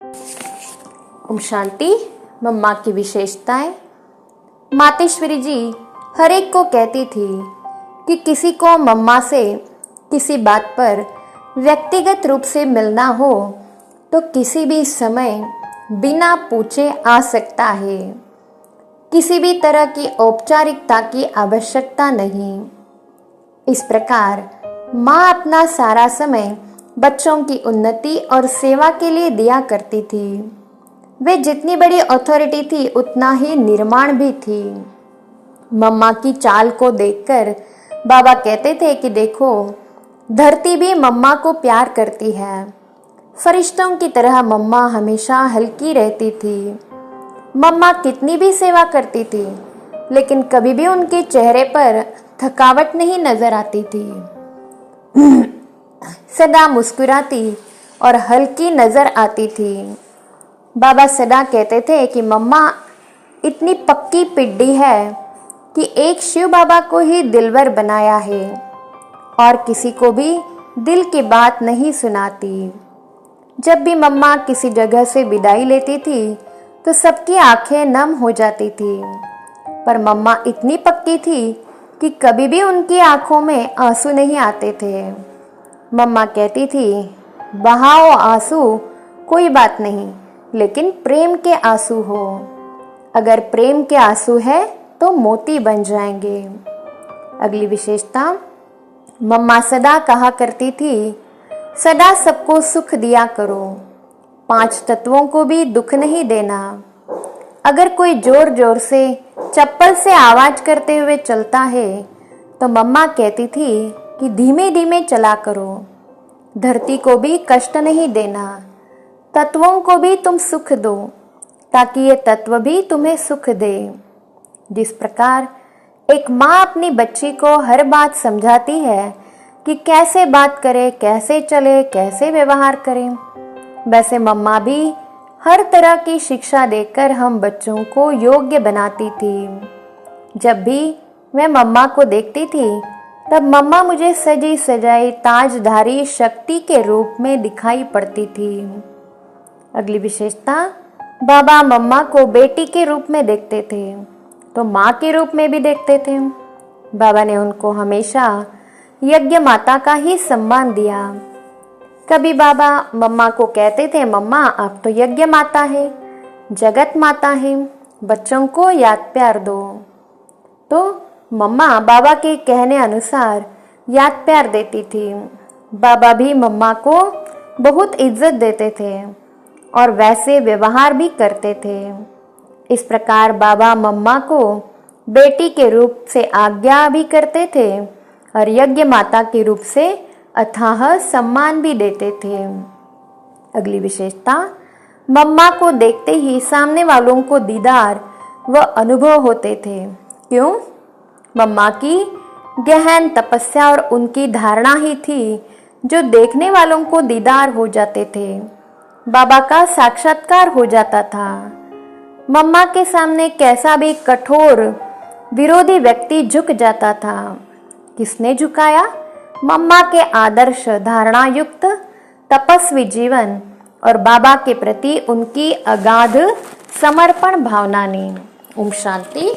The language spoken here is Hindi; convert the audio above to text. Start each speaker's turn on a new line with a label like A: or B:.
A: ओम शांति। मम्मा की विशेषताएं। मातेश्वरी जी हर एक को कहती थी कि किसी को मम्मा से किसी बात पर व्यक्तिगत रूप से मिलना हो तो किसी भी समय बिना पूछे आ सकता है। किसी भी तरह की औपचारिकता की आवश्यकता नहीं। इस प्रकार माँ अपना सारा समय बच्चों की उन्नति और सेवा के लिए दिया करती थी। वे जितनी बड़ी अथॉरिटी थी उतना ही निर्माण भी थी। मम्मा की चाल को देखकर बाबा कहते थे कि देखो, धरती भी मम्मा को प्यार करती है। फरिश्तों की तरह मम्मा हमेशा हल्की रहती थी। मम्मा कितनी भी सेवा करती थी लेकिन कभी भी उनके चेहरे पर थकावट नहीं नजर आती थी। सदा मुस्कुराती और हल्की नजर आती थी। बाबा सदा कहते थे कि मम्मा इतनी पक्की पिड्डी है कि एक शिव बाबा को ही दिलवर बनाया है और किसी को भी दिल की बात नहीं सुनाती। जब भी मम्मा किसी जगह से विदाई लेती थी तो सबकी आंखें नम हो जाती थी, पर मम्मा इतनी पक्की थी कि कभी भी उनकी आंखों में आंसू नहीं आते थे। मम्मा कहती थी, बहाओ आंसू कोई बात नहीं, लेकिन प्रेम के आंसू हो। अगर प्रेम के आंसू है तो मोती बन जाएंगे। अगली विशेषता। मम्मा सदा कहा करती थी, सदा सबको सुख दिया करो, 5 तत्वों को भी दुख नहीं देना। अगर कोई जोर जोर से चप्पल से आवाज करते हुए चलता है तो मम्मा कहती थी कि धीमे धीमे चला करो। धरती को भी कष्ट नहीं देना, तत्वों को भी तुम सुख दो ताकि ये तत्व भी तुम्हें सुख दे। जिस प्रकार एक माँ अपनी बच्ची को हर बात समझाती है कि कैसे बात करे, कैसे चले, कैसे व्यवहार करें, वैसे मम्मा भी हर तरह की शिक्षा देकर हम बच्चों को योग्य बनाती थी। जब भी मैं मम्मा को देखती थी तब मम्मा मुझे सजी सजाई ताजधारी शक्ति के रूप में दिखाई पड़ती थी। अगली विशेषता। बाबा मम्मा को बेटी के रूप में देखते थे तो माँ के रूप में भी देखते थे। बाबा ने उनको हमेशा यज्ञ माता का ही सम्मान दिया। कभी बाबा मम्मा को कहते थे, मम्मा आप तो यज्ञ माता है, जगत माता है, बच्चों को याद प्यार दो। तो मम्मा बाबा के कहने अनुसार याद प्यार देती थी। बाबा भी मम्मा को बहुत इज्जत देते थे और वैसे व्यवहार भी करते थे। इस प्रकार बाबा मम्मा को बेटी के रूप से आज्ञा भी करते थे और यज्ञ माता के रूप से अथाह सम्मान भी देते थे। अगली विशेषता। मम्मा को देखते ही सामने वालों को दीदार व अनुभव होते थे। क्यों? मम्मा की गहन तपस्या और उनकी धारणा ही थी जो देखने वालों को दीदार हो जाते थे। बाबा का साक्षात्कार हो जाता था। मम्मा के सामने कैसा भी कठोर विरोधी व्यक्ति झुक जाता था। किसने झुकाया? मम्मा के आदर्श धारणा युक्त तपस्वी जीवन और बाबा के प्रति उनकी अगाध समर्पण भावना ने। ओम शांति।